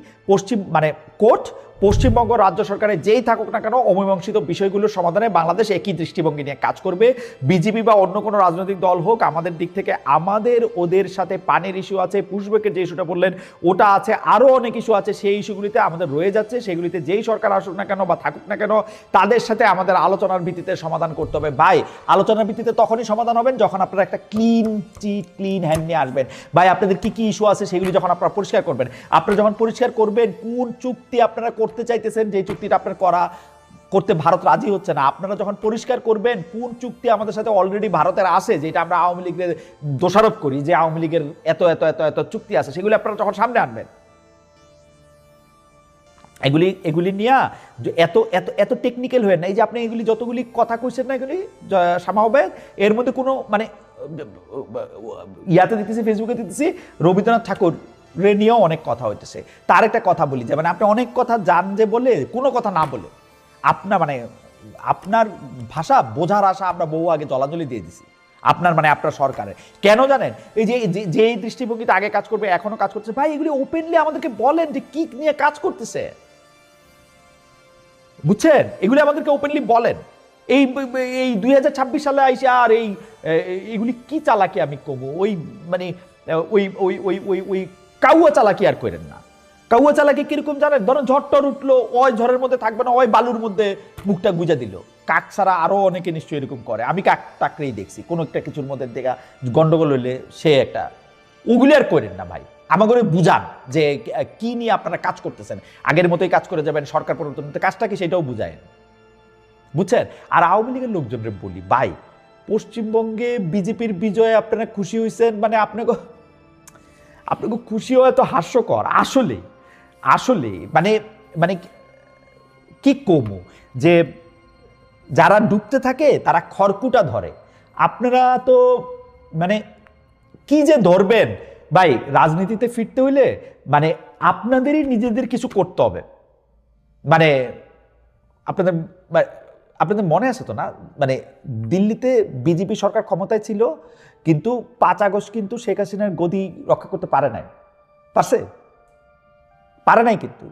কোর্ট পশ্চিমবঙ্গ রাজ্য সরকারে যেই থাকুক না কেন অমীমাংসিত বিষয়গুলোর সমাধানে বাংলাদেশ একই দৃষ্টিভঙ্গি নিয়ে কাজ করবে। বিজেপি বা অন্য কোনো রাজনৈতিক দল হোক, আমাদের দিক থেকে আমাদের ওদের সাথে পানির ইস্যু আছে, পুশব্যাকের যে ইস্যুটা বললেন ওটা আছে, আরও অনেক ইস্যু আছে, সেই ইস্যুগুলিতে আমাদের রয়ে যাচ্ছে। সেগুলিতে যেই সরকার আসুক না কেন বা থাকুক না কেন তাদের সাথে আমাদের আলোচনার ভিত্তিতে সমাধান করতে হবে। ভাই আলোচনার ভিত্তিতে তখনই সমাধান হবেন যখন আপনারা একটা ক্লিন হ্যান্ড নিয়ে আসবেন। ভাই আপনাদের কি কি ইস্যু আছে সেগুলি যখন আপনারা পরিষ্কার করবেন, আপনারা যখন পরিষ্কার করবেন কোন চুক্তি আপনারা করতে চাইতেছেন, যে চুক্তিটা আপনার করতে ভারত রাজি হচ্ছে না, আপনারা যখন পরিষ্কার করবেন কোন চুক্তি আমাদের সাথে অলরেডি ভারতের আছে, যেটা আমরা আওয়ামী লীগের দোষারোপ করি যে আওয়ামী লীগের এত এত এত এত চুক্তি আছে, সেগুলি আপনারা যখন সামনে আনবেন, এগুলি নিয়ে এত এত এত টেকনিক্যাল হয়ে না। এই যে আপনি এগুলি যতগুলি কথা কইছেন না, এগুলি সামাবে এর মধ্যে কোনো মানে ইয়াতে দিতেছি, ফেসবুকে দিতেছি, রবীন্দ্রনাথ ঠাকুর নিয়েও অনেক কথা হইতেছে। তার একটা কথা বলি যে মানে আপনি অনেক কথা জান যে বলে কোনো কথা না বলে আপনার ভাষা বোঝার আশা আমরা বহু আগে জলাজলি দিয়ে দিছি আপনার সরকারের। কেন জানেন? এই যে দৃষ্টিভঙ্গিতে আগে কাজ করবে এখনো কাজ করছে। ভাই এগুলি ওপেনলি আমাদেরকে বলেন যে কি নিয়ে কাজ করতেছে, বুঝছেন? এগুলি আমাদেরকে ওপেনলি বলেন। এই 2026 সালে আইসে আর এইগুলি কি চালাকি আমি কমু, ওই মানে ওই ওই ওই ওই ওই কাউয়া চালাকি আর করেন না। কাউয়া চালাকি কিরকম জানেন? ধরুন ঝড় টর উঠলো, ওই ঝড়ের মধ্যে থাকবে না, ওই বালুর মধ্যে মুখটা গুজা দিল। কাক ছাড়া আরো অনেকে নিশ্চয়ই এরকম করে, আমি কাক টাকরেই দেখছি। কোনো একটা কিছুর মধ্যে দেখা গন্ডগোল হইলে সে একটা, ওগুলি আর করেন না ভাই। আমাকে বুঝান যে কি নিয়ে আপনারা কাজ করতেছেন, আগের মতোই কাজ করে যাবেন, সরকার পরিবর্তন কাজটা কি সেটাও বুঝায়েন, বুঝছেন? আর আওয়ামী লীগের লোকজনের বলি, ভাই পশ্চিমবঙ্গে বিজেপির বিজয়ে আপনারা খুশি হয়েছেন, মানে আপনাকে খুশি হওয়া তো হাস্যকর। আসলে মানে মানে কি কমু, যে যারা ডুবতে থাকে তারা খড়কুটা ধরে, আপনারা তো মানে কি যে ধরবেন। ভাই রাজনীতিতে ফিরতে হইলে মানে আপনাদেরই নিজেদের কিছু করতে হবে। মানে আপনাদের মনে আছে তো না, মানে দিল্লিতে বিজেপি সরকার ক্ষমতায় ছিল, কিন্তু 5 আগস্ট কিন্তু শেখ হাসিনার গদি রক্ষা করতে পারে নাই, পারে নাই কিন্তু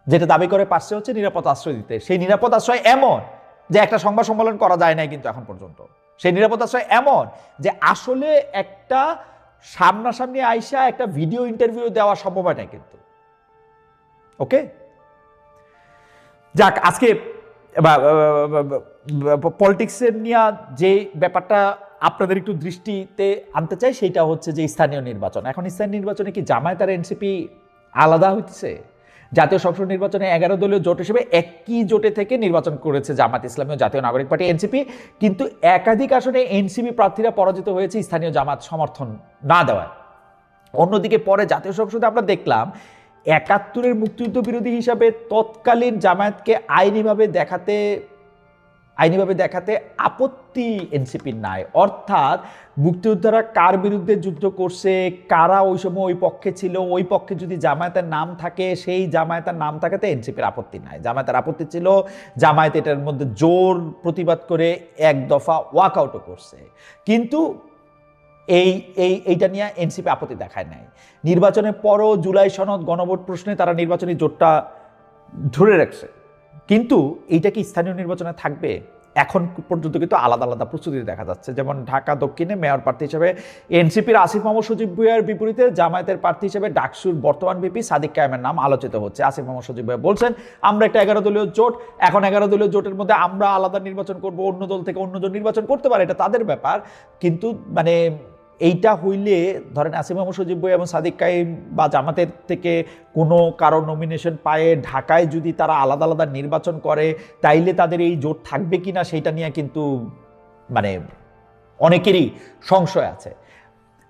যেটা দাবি করে পারছে হচ্ছে নিরাপদ আশ্রয় দিতে। সেই নিরাপদ আশ্রয় এমন যে একটা সংবাদ সম্মেলন করা যায় নাই কিন্তু এখন পর্যন্ত। সেই নিরাপদ আশ্রয় এমন যে আসলে একটা সামনাসামনি আইসা একটা ভিডিও ইন্টারভিউ দেওয়া সম্ভব হয় নাই কিন্তু। ওকে, যাক, আজকে পলিটিক্সের নিয়ে যে ব্যাপারটা আপনাদের একটু দৃষ্টিতে আনতে চাই, সেটা হচ্ছে যে স্থানীয় নির্বাচন। এখন স্থানীয় নির্বাচনে কি জামায়াত আর এনসিপি আলাদা হইতেছে? জাতীয় সংসদ নির্বাচনে 11 দলীয় জোট হিসেবে একই জোটে থেকে নির্বাচন করেছে জামাত ইসলামী ও জাতীয় নাগরিক পার্টি এনসিপি, কিন্তু একাধিক আসনে এনসিপি প্রার্থীরা পরাজিত হয়েছে স্থানীয় জামাত সমর্থন না দেওয়ায়। অন্যদিকে পরে জাতীয় সংসদে আমরা দেখলাম 71-এর মুক্তিযুদ্ধ বিরোধী হিসাবে তৎকালীন জামায়াতকে আইনিভাবে দেখাতে আপত্তি এনসিপির নাই। অর্থাৎ মুক্তিযোদ্ধারা কার বিরুদ্ধে যুদ্ধ করছে, কারা ওই সময় ওই পক্ষে ছিল, ওই পক্ষে যদি জামায়াতের নাম থাকে, সেই জামায়াতের নাম থাকাতে এনসিপির আপত্তি নাই। জামায়াতের আপত্তি ছিল, জামায়াত এটার মধ্যে জোর প্রতিবাদ করে এক দফা ওয়াকআউটও করছে, কিন্তু এইটা নিয়ে এনসিপি আপত্তি দেখায় নাই। নির্বাচনের পরও জুলাই সনদ, গণভোট প্রশ্নে তারা নির্বাচনী জোটটা ধরে রাখছে, কিন্তু এইটা কি স্থানীয় নির্বাচনে থাকবে? এখন পর্যন্ত কিন্তু আলাদা আলাদা প্রস্তুতি দেখা যাচ্ছে। যেমন ঢাকা দক্ষিণে মেয়র প্রার্থী হিসেবে এনসিপির আসিফ মোহাম্মদ সজীব ভুঁইয়ার বিপরীতে জামায়াতের প্রার্থী হিসেবে ডাকসুর বর্তমান ভিপি সাদিক কায়েমের নাম আলোচিত হচ্ছে। আসিফ মোহাম্মদ সজীব ভুঁইয়া বলছেন, আমরা একটা 11 দলীয় জোট, এখন 11 দলীয় জোটের মধ্যে আমরা আলাদা নির্বাচন করব, অন্য দল থেকে অন্যজন নির্বাচন করতে পারে, এটা তাদের ব্যাপার। কিন্তু মানে এইটা হইলে ধরেন আসিফ মোহাম্মদ সজীব ভুঁইয়া এবং সাদিক কায়েম বা জামাতের থেকে কোনো কারো নমিনেশন পায়ে ঢাকায় যদি তারা আলাদা আলাদা নির্বাচন করে, তাইলে তাদের এই জোট থাকবে কিনা সেটা নিয়ে কিন্তু মানে অনেকেরই সংশয় আছে।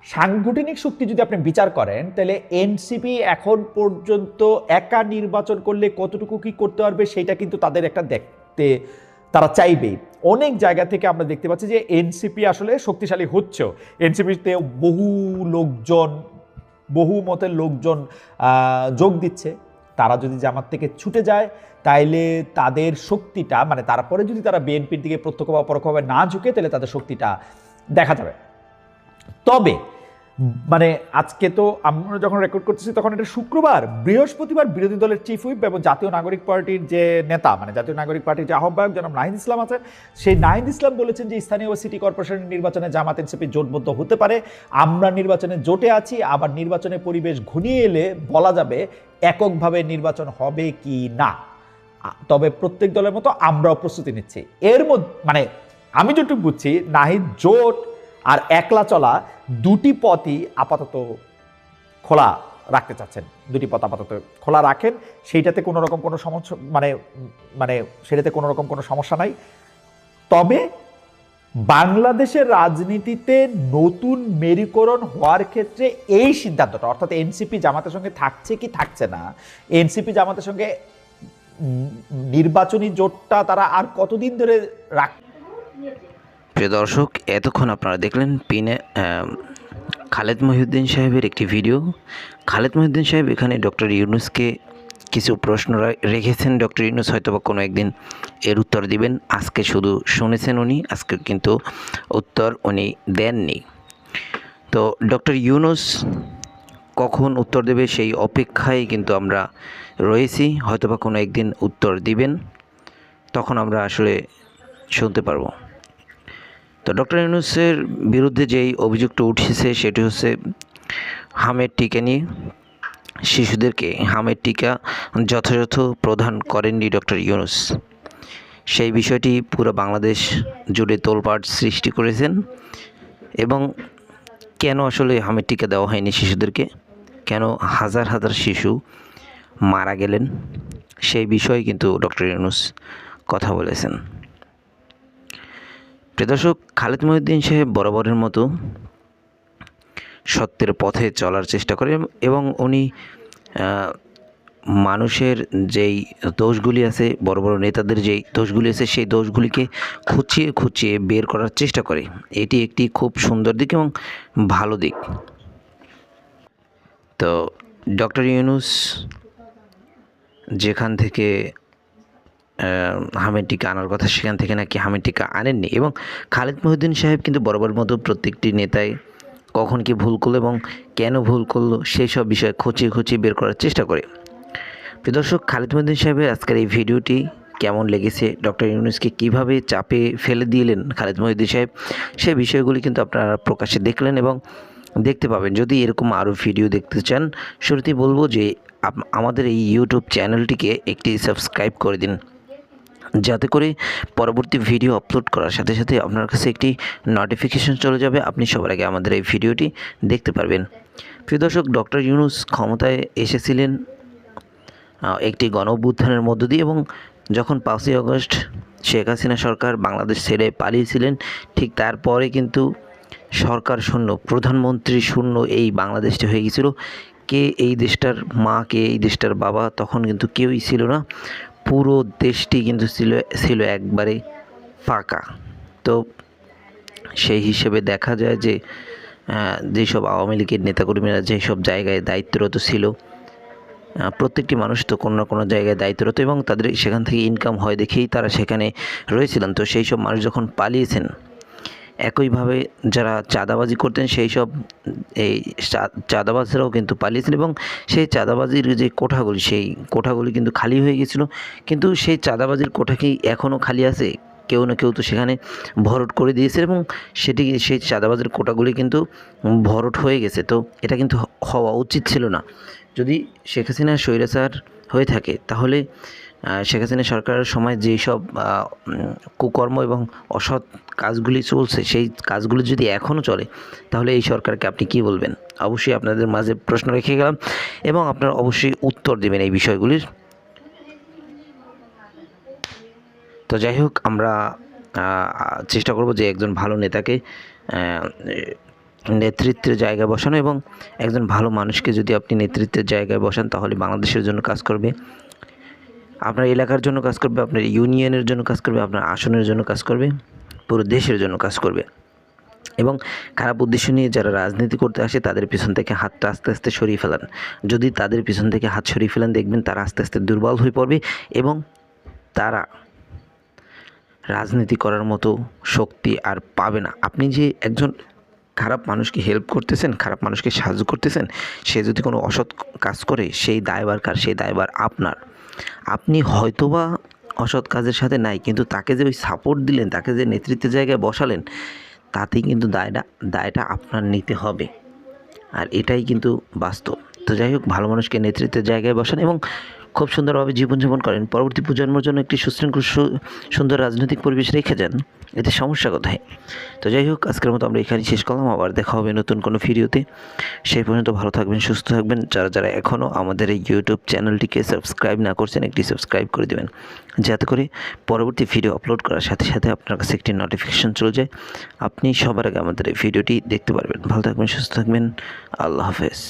সাংগঠনিক শক্তি যদি আপনি বিচার করেন, তাহলে এনসিপি এখন পর্যন্ত একা নির্বাচন করলে কতটুকু কি করতে পারবে সেটা কিন্তু তাদের একটা দেখতে তারা চাইবেই। অনেক জায়গা থেকে আমরা দেখতে পাচ্ছি যে এনসিপি আসলে শক্তিশালী হচ্ছেও। এনসিপিতে বহু মতের লোকজন যোগ দিচ্ছে। তারা যদি জামাত থেকে ছুটে যায়, তাইলে তাদের শক্তিটা মানে তারপরে যদি তারা বিএনপির দিকে প্রত্যক্ষ বা পরোক্ষভাবে না ঝুঁকে, তাহলে তাদের শক্তিটা দেখা যাবে। তবে মানে আজকে তো আমরা যখন রেকর্ড করতেছি তখন এটা শুক্রবার, বৃহস্পতিবার বিরোধী দলের চিফ হুইপ এবং জাতীয় নাগরিক পার্টির যে নেতা, মানে জাতীয় নাগরিক পার্টির যে আহ্বায়ক জনাব নাহিদ ইসলাম আছে, সেই নাহিদ ইসলাম বলেছেন যে স্থানীয় সিটি কর্পোরেশনের নির্বাচনে জামাত এনসিপি জোটবদ্ধ হতে পারে, আমরা নির্বাচনে জোটে আছি, আবার নির্বাচনের পরিবেশ ঘনিয়ে এলে বলা যাবে এককভাবে নির্বাচন হবে কি না। তবে প্রত্যেক দলের মতো আমরাও প্রস্তুতি নিচ্ছি। এর মধ্যে মানে আমি যেটুকু বুঝছি, নাহিদ জোট আর একলা চলা দুটি পথই আপাতত খোলা রাখতে চাচ্ছেন, দুটি পথ আপাতত খোলা রাখেন, সেইটাতে কোনো রকম কোনো সমস্যা মানে মানে সেটাতে কোনো রকম কোনো সমস্যা নাই। তবে বাংলাদেশের রাজনীতিতে নতুন মেরুকরণ হওয়ার ক্ষেত্রে এই সিদ্ধান্তটা, অর্থাৎ এনসিপি জামাতের সঙ্গে থাকছে কি থাকছে না, এনসিপি জামাতের সঙ্গে নির্বাচনী জোটটা তারা আর কতদিন ধরে রাখ। প্রিয় দর্শক, এতক্ষণ আপনারা দেখলেন খালেদ মহিউদ্দিন সাহেবের একটি ভিডিও। খালেদ মহিউদ্দিন সাহেব এখানে ডক্টর ইউনূসকে কিছু প্রশ্ন রেখেছেন। ডক্টর ইউনূস হয়তো বা কোনো একদিন এর উত্তর দিবেন। আজকে শুধু শুনেছেন উনি, আজকে কিন্তু উত্তর উনি দেননি। তো ডক্টর ইউনূস কখন উত্তর দেবে সেই অপেক্ষায় কিন্তু আমরা রয়েছি। হয়তো বা কোনো একদিন উত্তর দিবেন, তখন আমরা আসলে শুনতে পারবো। তো ডক্টর ইউনূসের বিরুদ্ধে যেই অভিযোগটা উঠেছে সেটি হচ্ছে হামের টিকা নিয়ে। শিশুদেরকে হামের টিকা যথাযথ প্রদান করেননি ডক্টর ইউনূস। সেই বিষয়টি পুরো বাংলাদেশ জুড়ে তোলপাড় সৃষ্টি করেছেন। এবং কেন আসলে হামের টিকা দেওয়া হয়নি শিশুদেরকে, কেন হাজার হাজার শিশু মারা গেলেন, সেই বিষয়ে কিন্তু ডক্টর ইউনূস কথা বলেছেন। প্রিয় দর্শক, খালেদ মহিউদ্দিন সাহেব বরাবরের মতো সত্যের পথে চলার চেষ্টা করে এবং উনি মানুষের যেই দোষগুলি আছে, বড় বড় নেতাদের যেই দোষগুলি আছে, সেই দোষগুলিকে খুঁচিয়ে খুঁচিয়ে বের করার চেষ্টা করে। এটি একটি খুব সুন্দর দিক এবং ভালো দিক। তো ডক্টর ইউনূস যেখান থেকে হামের টিকা আনার কথা, সেখান থেকে নাকি হামের টিকা আনেননি। এবং খালেদ মহিউদ্দিন সাহেব কিন্তু বরাবর মতো প্রত্যেকটি নেতাই কখন কি ভুল করলো এবং কেন ভুল করলো সেই সব বিষয় খুঁচিয়ে খুঁচিয়ে বের করার চেষ্টা করে। প্রিয় দর্শক, খালেদ মহিউদ্দিন সাহেবের আজকের এই ভিডিওটি কেমন লেগেছে, ডক্টর ইউনূসকে কীভাবে চাপে ফেলে দিলেন খালেদ মহিউদ্দিন সাহেব, সেই বিষয়গুলি কিন্তু আপনারা প্রকাশ্যে দেখলেন এবং দেখতে পাবেন। যদি এরকম আরও ভিডিও দেখতে চান, শুরুতেই বলবো যে আমাদের এই ইউটিউব চ্যানেলটিকে একটি সাবস্ক্রাইব করে দিন, যাতে করে পরবর্তী ভিডিও আপলোড করার সাথে সাথে আপনার কাছে একটি নোটিফিকেশন চলে যাবে, আপনি সবার আগে আমাদের এই ভিডিওটি দেখতে পারবেন। প্রিয় দর্শক, ডক্টর ইউনূস ক্ষমতায় এসেছিলেন একটি গণ-অভ্যুত্থানের মধ্য দিয়ে এবং যখন 5ই আগস্ট শেখ হাসিনা সরকার বাংলাদেশ ছেড়ে পালিয়েছিলেন, ঠিক তারপরে কিন্তু সরকার শূন্য, প্রধানমন্ত্রী শূন্য এই বাংলাদেশটি হয়ে গিয়েছিল। কে এই দেশটার মা, কে এই দেশটার বাবা, তখন কিন্তু কেউই ছিল না। পুরো দেশটি কিন্তু ছিল একবারে ফাঁকা। তো সেই হিসেবে দেখা যায় যে যেসব আওয়ামী লীগের নেতাকর্মীরা যেসব জায়গায় দায়িত্বরত ছিল, প্রত্যেকটি মানুষ তো কোনো না কোনো জায়গায় দায়িত্বরত এবং তাদের সেখান থেকে ইনকাম হয় দেখেই তারা সেখানে রয়েছিলেন। তো সেই সব মানুষ যখন পালিয়েছেন, একইভাবে যারা চাঁদাবাজি করতেন সেই সব এই চাঁদাবাজরাও কিন্তু পালিয়েছেন এবং সেই চাঁদাবাজির যে কোঠাগুলি, সেই কোঠাগুলি কিন্তু খালি হয়ে গেছিল। কিন্তু সেই চাঁদাবাজির কোঠা কি এখনও খালি আছে? কেউ না কেউ তো সেখানে ভরট করে দিয়েছে এবং সেই চাঁদাবাজির কোটাগুলি কিন্তু ভরট হয়ে গেছে। তো এটা কিন্তু হওয়া উচিত ছিল না। যদি শেখ হাসিনা স্বৈরাচার হয়ে থাকে, তাহলে শেখ হাসিনা সরকারের সময় যেই সব কুকর্ম এবং অসৎ কাজগুলি চলছে, সেই কাজগুলি যদি এখনও চলে, তাহলে এই সরকারকে আপনি কি বলবেন? অবশ্যই আপনাদের মাঝে প্রশ্ন রেখে গেলাম এবং আপনারা অবশ্যই উত্তর দেবেন এই বিষয়গুলির। তো যাই হোক, আমরা চেষ্টা করব যে একজন ভালো নেতাকে নেতৃত্বের জায়গায় বসানো এবং একজন ভালো মানুষকে যদি আপনি নেতৃত্বের জায়গায় বসান, তাহলে বাংলাদেশের জন্য কাজ করবে, আপনার এলাকার জন্য কাজ করবে, আপনার ইউনিয়নের জন্য কাজ করবে, আপনার আসনের জন্য কাজ করবে, পুরো দেশের জন্য কাজ করবে। এবং খারাপ উদ্দেশ্য নিয়ে যারা রাজনীতি করতে আসে, তাদের পিছন থেকে হাতটা আস্তে আস্তে সরিয়ে ফেলান। যদি তাদের পিছন থেকে হাত সরিয়ে ফেলেন, দেখবেন তারা আস্তে আস্তে দুর্বল হয়ে পড়বে এবং তারা রাজনীতি করার মতো শক্তি আর পাবে না। আপনি যে একজন খারাপ মানুষকে হেল্প করতেছেন, খারাপ মানুষকে সাহায্য করতেছেন, সে যদি কোনো অসৎ কাজ করে সেই দায়ভার কার? সেই দায়ভার আপনার। আপনি হয়তোবা অসৎ কাজের সাথে নাই, কিন্তু তাকে যে ওই সাপোর্ট দিলেন, তাকে যে নেতৃত্বের জায়গায় বসালেন, তাতেই কিন্তু দায়টা আপনার নিতে হবে। আর এটাই কিন্তু বাস্তব। তো যাই হোক, ভালো মানুষকে নেতৃত্বের জায়গায় বসান এবং খুব সুন্দরভাবে জীবনযাপন করেন। পরবর্তী প্রজন্মের জন্য একটি সুশৃঙ্খল সুন্দর রাজনৈতিক পরিবেশ রেখে যান। এতে সমস্যা কোথায়? তো যাই হোক, আজকের মতো আমরা এখানেই শেষ করলাম। আবার দেখা হবে নতুন কোনো ভিডিওতে। সেই পর্যন্ত ভালো থাকবেন, সুস্থ থাকবেন। যারা এখনও আমাদের এই ইউটিউব চ্যানেলটিকে সাবস্ক্রাইব না করছেন, একটি সাবস্ক্রাইব করে দেবেন, যাতে করে পরবর্তী ভিডিও আপলোড করার সাথে সাথে আপনার কাছে একটি নোটিফিকেশন চলে যায়। আপনি সবার আগে আমাদের এই ভিডিওটি দেখতে পারবেন। ভালো থাকবেন, সুস্থ থাকবেন। আল্লাহ হাফেজ।